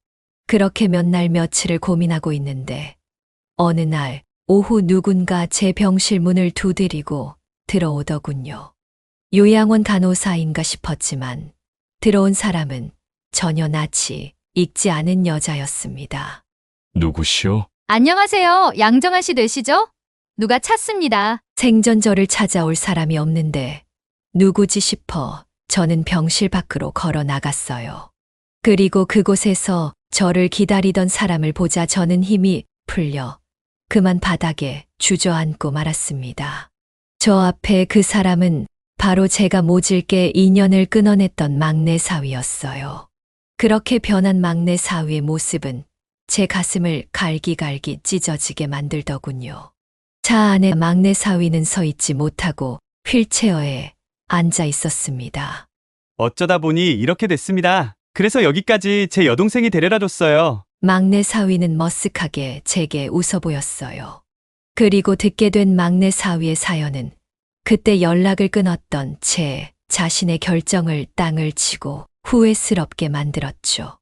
Speaker 2: 그렇게 몇 날 며칠을 고민하고 있는데 어느 날 오후 누군가 제 병실 문을 두드리고 들어오더군요. 요양원 간호사인가 싶었지만 들어온 사람은 전혀 낯이 익지 않은 여자였습니다.
Speaker 5: 누구시오?
Speaker 10: 안녕하세요. 양정아 씨 되시죠? 누가 찾습니다.
Speaker 2: 생전 저를 찾아올 사람이 없는데 누구지 싶어 저는 병실 밖으로 걸어 나갔어요. 그리고 그곳에서 저를 기다리던 사람을 보자 저는 힘이 풀려 그만 바닥에 주저앉고 말았습니다. 저 앞에 그 사람은 바로 제가 모질게 인연을 끊어냈던 막내 사위였어요. 그렇게 변한 막내 사위의 모습은 제 가슴을 갈기갈기 찢어지게 만들더군요. 차 안에 막내 사위는 서 있지 못하고 휠체어에 앉아 있었습니다.
Speaker 7: 어쩌다 보니 이렇게 됐습니다. 그래서 여기까지 제 여동생이 데려다 줬어요.
Speaker 2: 막내 사위는 머쓱하게 제게 웃어 보였어요. 그리고 듣게 된 막내 사위의 사연은 그때 연락을 끊었던 제 자신의 결정을 땅을 치고 후회스럽게 만들었죠.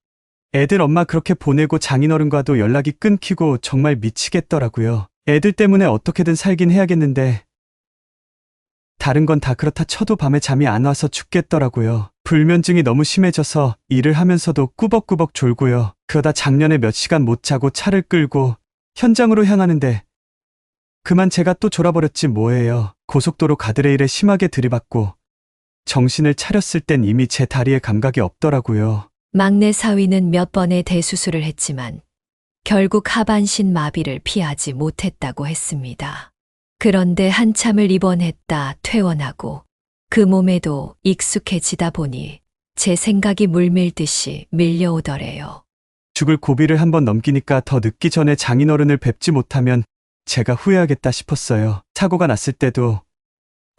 Speaker 7: 애들 엄마 그렇게 보내고 장인어른과도 연락이 끊기고 정말 미치겠더라고요. 애들 때문에 어떻게든 살긴 해야겠는데 다른 건 다 그렇다 쳐도 밤에 잠이 안 와서 죽겠더라고요. 불면증이 너무 심해져서 일을 하면서도 꾸벅꾸벅 졸고요. 그러다 작년에 몇 시간 못 자고 차를 끌고 현장으로 향하는데 그만 제가 또 졸아버렸지 뭐예요. 고속도로 가드레일에 심하게 들이받고 정신을 차렸을 땐 이미 제 다리에 감각이 없더라고요.
Speaker 2: 막내 사위는 몇 번의 대수술을 했지만 결국 하반신 마비를 피하지 못했다고 했습니다. 그런데 한참을 입원했다 퇴원하고 그 몸에도 익숙해지다 보니 제 생각이 물밀듯이 밀려오더래요.
Speaker 7: 죽을 고비를 한번 넘기니까 더 늦기 전에 장인어른을 뵙지 못하면 제가 후회하겠다 싶었어요. 사고가 났을 때도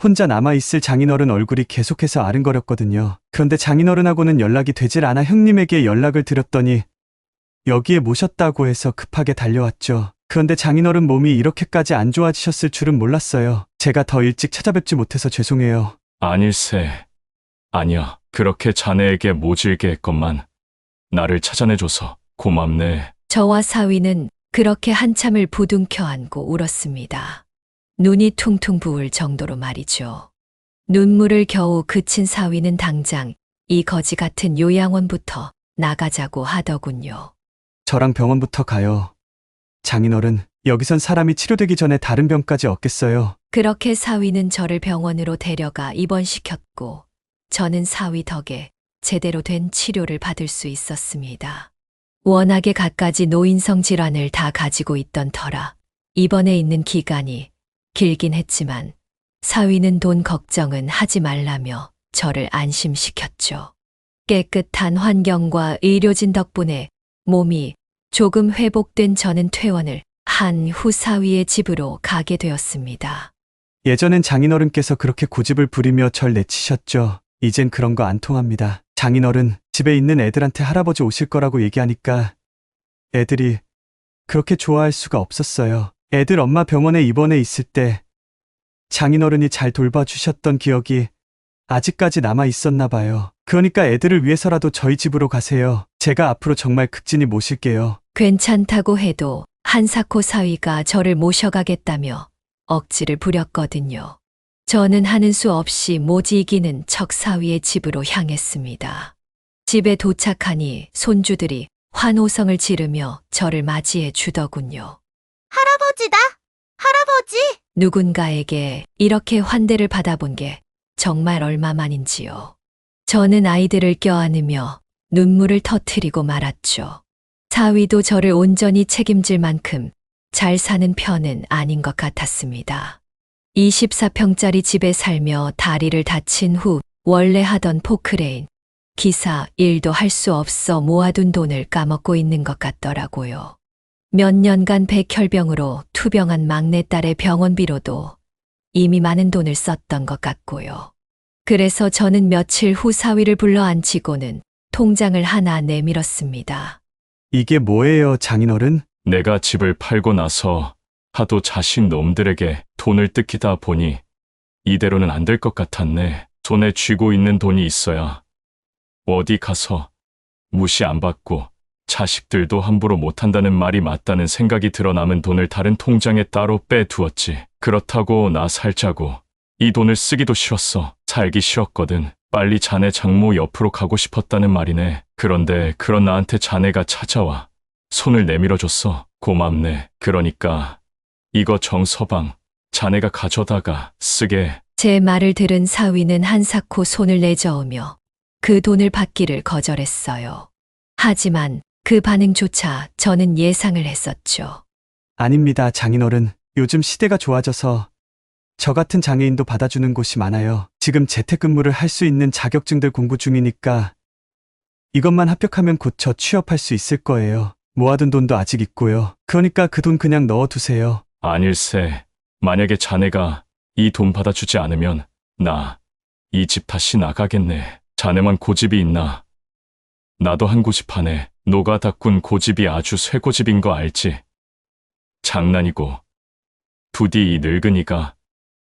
Speaker 7: 혼자 남아있을 장인어른 얼굴이 계속해서 아른거렸거든요. 그런데 장인어른하고는 연락이 되질 않아 형님에게 연락을 드렸더니 여기에 모셨다고 해서 급하게 달려왔죠. 그런데 장인어른 몸이 이렇게까지 안 좋아지셨을 줄은 몰랐어요. 제가 더 일찍 찾아뵙지 못해서 죄송해요.
Speaker 5: 아닐세. 아니야. 그렇게 자네에게 모질게 했건만 나를 찾아내줘서 고맙네.
Speaker 2: 저와 사위는 그렇게 한참을 부둥켜 안고 울었습니다. 눈이 퉁퉁 부을 정도로 말이죠. 눈물을 겨우 그친 사위는 당장 이 거지 같은 요양원부터 나가자고 하더군요.
Speaker 7: 저랑 병원부터 가요. 장인어른, 여기선 사람이 치료되기 전에 다른 병까지 얻겠어요.
Speaker 2: 그렇게 사위는 저를 병원으로 데려가 입원시켰고 저는 사위 덕에 제대로 된 치료를 받을 수 있었습니다. 워낙에 갖가지 노인성 질환을 다 가지고 있던 터라 입원해 있는 기간이 길긴 했지만 사위는 돈 걱정은 하지 말라며 저를 안심시켰죠. 깨끗한 환경과 의료진 덕분에 몸이 조금 회복된 저는 퇴원을 한 후 사위의 집으로 가게 되었습니다.
Speaker 7: 예전엔 장인어른께서 그렇게 고집을 부리며 절 내치셨죠. 이젠 그런 거 안 통합니다. 장인어른, 집에 있는 애들한테 할아버지 오실 거라고 얘기하니까 애들이 그렇게 좋아할 수가 없었어요. 애들 엄마 병원에 입원해 있을 때 장인어른이 잘 돌봐주셨던 기억이 아직까지 남아 있었나 봐요. 그러니까 애들을 위해서라도 저희 집으로 가세요. 제가 앞으로 정말 극진히 모실게요.
Speaker 2: 괜찮다고 해도 한사코 사위가 저를 모셔가겠다며 억지를 부렸거든요. 저는 하는 수 없이 모지 이기는 척 사위의 집으로 향했습니다. 집에 도착하니 손주들이 환호성을 지르며 저를 맞이해 주더군요.
Speaker 11: 할아버지다! 할아버지!
Speaker 2: 누군가에게 이렇게 환대를 받아본 게 정말 얼마만인지요. 저는 아이들을 껴안으며 눈물을 터뜨리고 말았죠. 사위도 저를 온전히 책임질 만큼 잘 사는 편은 아닌 것 같았습니다. 24평짜리 집에 살며 다리를 다친 후 원래 하던 포크레인, 기사 일도 할 수 없어 모아둔 돈을 까먹고 있는 것 같더라고요. 몇 년간 백혈병으로 투병한 막내딸의 병원비로도 이미 많은 돈을 썼던 것 같고요. 그래서 저는 며칠 후 사위를 불러 앉히고는 통장을 하나 내밀었습니다.
Speaker 7: 이게 뭐예요, 장인어른?
Speaker 5: 내가 집을 팔고 나서 하도 자식 놈들에게 돈을 뜯기다 보니 이대로는 안 될 것 같았네. 손에 쥐고 있는 돈이 있어야 어디 가서 무시 안 받고 자식들도 함부로 못한다는 말이 맞다는 생각이 들어 남은 돈을 다른 통장에 따로 빼두었지. 그렇다고 나 살자고 이 돈을 쓰기도 싫었어. 살기 싫었거든. 빨리 자네 장모 옆으로 가고 싶었다는 말이네. 그런데 그런 나한테 자네가 찾아와 손을 내밀어줬어. 고맙네. 그러니까 이거 정서방 자네가 가져다가 쓰게.
Speaker 2: 제 말을 들은 사위는 한사코 손을 내저으며 그 돈을 받기를 거절했어요. 하지만 그 반응조차 저는 예상을 했었죠.
Speaker 7: 아닙니다, 장인어른. 요즘 시대가 좋아져서 저 같은 장애인도 받아주는 곳이 많아요. 지금 재택근무를 할 수 있는 자격증들 공부 중이니까 이것만 합격하면 곧 저 취업할 수 있을 거예요. 모아둔 돈도 아직 있고요. 그러니까 그 돈 그냥 넣어두세요.
Speaker 5: 아닐세. 만약에 자네가 이 돈 받아주지 않으면 나 이 집 다시 나가겠네. 자네만 고집이 있나? 나도 한 고집 하네. 노가 닦은 고집이 아주 쇠고집인 거 알지? 장난이고 부디 이 늙은이가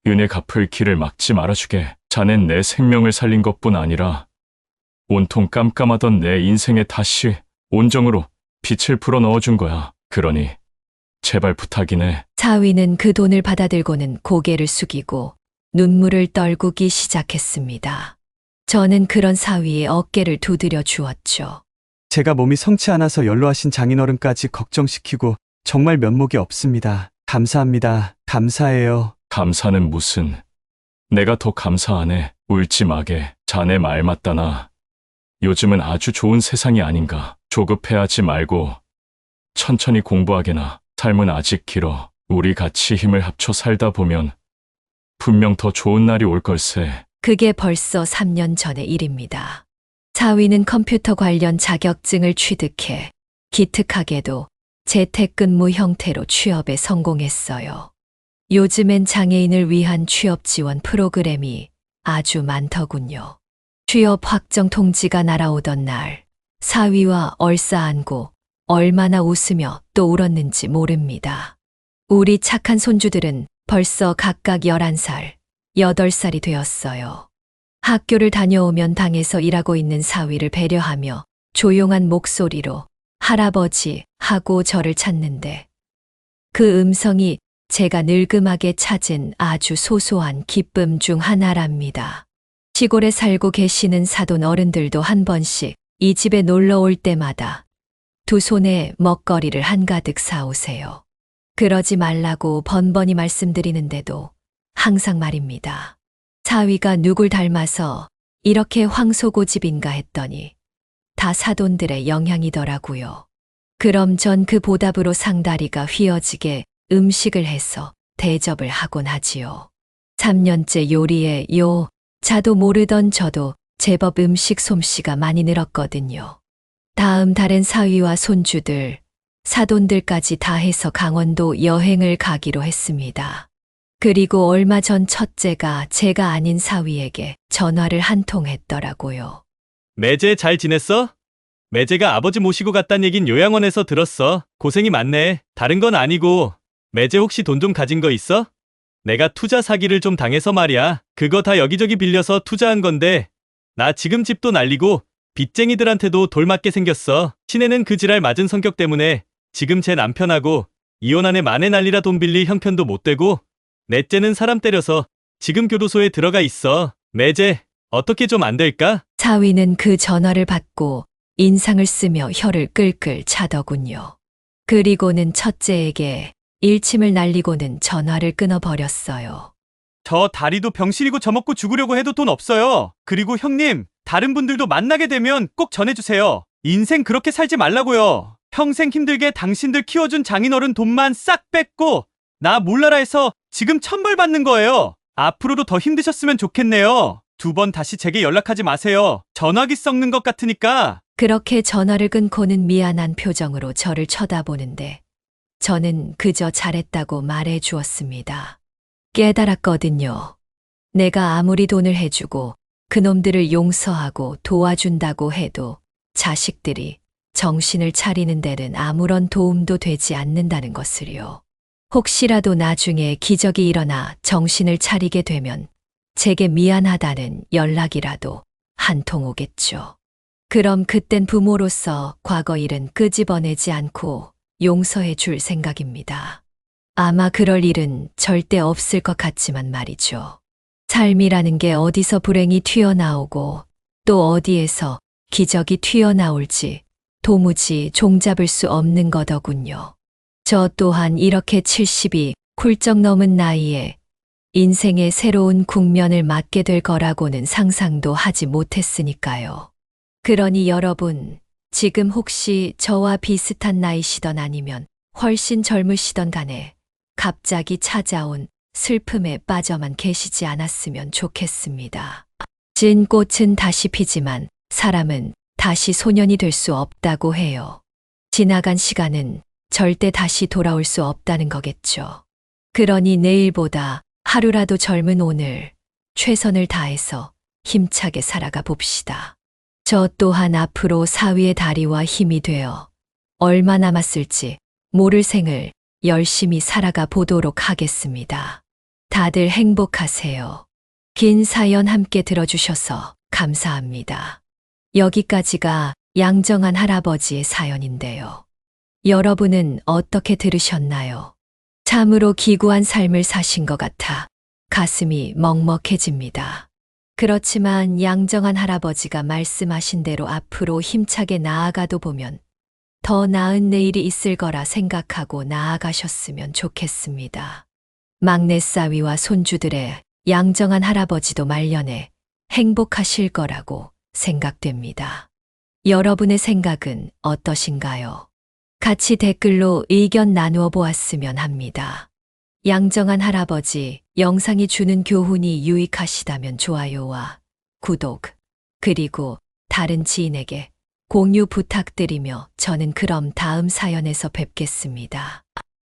Speaker 5: 은혜 갚을 길을 막지 말아주게. 자넨 내 생명을 살린 것뿐 아니라 온통 깜깜하던 내 인생에 다시 온정으로 빛을 불어 넣어준 거야. 그러니 제발 부탁이네.
Speaker 2: 사위는 그 돈을 받아들고는 고개를 숙이고 눈물을 떨구기 시작했습니다. 저는 그런 사위의 어깨를 두드려 주었죠.
Speaker 7: 제가 몸이 성치 않아서 연로하신 장인어른까지 걱정시키고 정말 면목이 없습니다. 감사합니다. 감사해요.
Speaker 5: 감사는 무슨. 내가 더 감사하네. 울지 마게. 자네 말 맞다나. 요즘은 아주 좋은 세상이 아닌가. 조급해하지 말고 천천히 공부하게나. 삶은 아직 길어. 우리 같이 힘을 합쳐 살다 보면 분명 더 좋은 날이 올 걸세.
Speaker 2: 그게 벌써 3년 전의 일입니다. 사위는 컴퓨터 관련 자격증을 취득해 기특하게도 재택근무 형태로 취업에 성공했어요. 요즘엔 장애인을 위한 취업 지원 프로그램이 아주 많더군요. 취업 확정 통지가 날아오던 날, 사위와 얼싸안고 얼마나 웃으며 또 울었는지 모릅니다. 우리 착한 손주들은 벌써 각각 11살, 8살이 되었어요. 학교를 다녀오면 방에서 일하고 있는 사위를 배려하며 조용한 목소리로 할아버지 하고 저를 찾는데 그 음성이 제가 늙음하게 찾은 아주 소소한 기쁨 중 하나랍니다. 시골에 살고 계시는 사돈 어른들도 한 번씩 이 집에 놀러 올 때마다 두 손에 먹거리를 한가득 사오세요. 그러지 말라고 번번이 말씀드리는데도 항상 말입니다. 사위가 누굴 닮아서 이렇게 황소고집인가 했더니 다 사돈들의 영향이더라고요. 그럼 전 그 보답으로 상다리가 휘어지게 음식을 해서 대접을 하곤 하지요. 3년째 요리에 자도 모르던 저도 제법 음식 솜씨가 많이 늘었거든요. 다음 달엔 사위와 손주들, 사돈들까지 다 해서 강원도 여행을 가기로 했습니다. 그리고 얼마 전 첫째가 제가 아닌 사위에게 전화를 한 통 했더라고요.
Speaker 1: 매제 잘 지냈어? 매제가 아버지 모시고 갔단 얘긴 요양원에서 들었어. 고생이 많네. 다른 건 아니고 매제 혹시 돈 좀 가진 거 있어? 내가 투자 사기를 좀 당해서 말이야. 그거 다 여기저기 빌려서 투자한 건데 나 지금 집도 날리고 빚쟁이들한테도 돌맞게 생겼어. 시내는 그 지랄 맞은 성격 때문에 지금 제 남편하고 이혼한 애 만에 난리라 돈 빌릴 형편도 못 되고 넷째는 사람 때려서 지금 교도소에 들어가 있어. 매제 어떻게 좀 안 될까?
Speaker 2: 사위는 그 전화를 받고 인상을 쓰며 혀를 끌끌 차더군요. 그리고는 첫째에게 일침을 날리고는 전화를 끊어버렸어요.
Speaker 7: 저 다리도 병실이고 져먹고 죽으려고 해도 돈 없어요. 그리고 형님, 다른 분들도 만나게 되면 꼭 전해주세요. 인생 그렇게 살지 말라고요. 평생 힘들게 당신들 키워준 장인어른 돈만 싹 뺏고 나 몰라라 해서 지금 천벌 받는 거예요. 앞으로도 더 힘드셨으면 좋겠네요. 2번 다시 제게 연락하지 마세요. 전화기 썩는 것 같으니까.
Speaker 2: 그렇게 전화를 끊고는 미안한 표정으로 저를 쳐다보는데 저는 그저 잘했다고 말해 주었습니다. 깨달았거든요. 내가 아무리 돈을 해주고 그놈들을 용서하고 도와준다고 해도 자식들이 정신을 차리는 데는 아무런 도움도 되지 않는다는 것을요. 혹시라도 나중에 기적이 일어나 정신을 차리게 되면 제게 미안하다는 연락이라도 한 통 오겠죠. 그럼 그땐 부모로서 과거 일은 끄집어내지 않고 용서해 줄 생각입니다. 아마 그럴 일은 절대 없을 것 같지만 말이죠. 삶이라는 게 어디서 불행이 튀어나오고 또 어디에서 기적이 튀어나올지 도무지 종잡을 수 없는 거더군요. 저 또한 이렇게 70이 훌쩍 넘은 나이에 인생의 새로운 국면을 맞게 될 거라고는 상상도 하지 못했으니까요. 그러니 여러분, 지금 혹시 저와 비슷한 나이시던 아니면 훨씬 젊으시던 간에 갑자기 찾아온 슬픔에 빠져만 계시지 않았으면 좋겠습니다. 진 꽃은 다시 피지만 사람은 다시 소년이 될 수 없다고 해요. 지나간 시간은 절대 다시 돌아올 수 없다는 거겠죠. 그러니 내일보다 하루라도 젊은 오늘 최선을 다해서 힘차게 살아가 봅시다. 저 또한 앞으로 사위의 다리와 힘이 되어 얼마 남았을지 모를 생을 열심히 살아가 보도록 하겠습니다. 다들 행복하세요. 긴 사연 함께 들어주셔서 감사합니다. 여기까지가 양정한 할아버지의 사연인데요. 여러분은 어떻게 들으셨나요? 참으로 기구한 삶을 사신 것 같아 가슴이 먹먹해집니다. 그렇지만 양정한 할아버지가 말씀하신 대로 앞으로 힘차게 나아가도 보면 더 나은 내일이 있을 거라 생각하고 나아가셨으면 좋겠습니다. 막내 싸위와 손주들의 양정한 할아버지도 말년에 행복하실 거라고 생각됩니다. 여러분의 생각은 어떠신가요? 같이 댓글로 의견 나누어 보았으면 합니다. 양정한 할아버지 영상이 주는 교훈이 유익하시다면 좋아요와 구독, 그리고 다른 지인에게 공유 부탁드리며 저는 그럼 다음 사연에서 뵙겠습니다.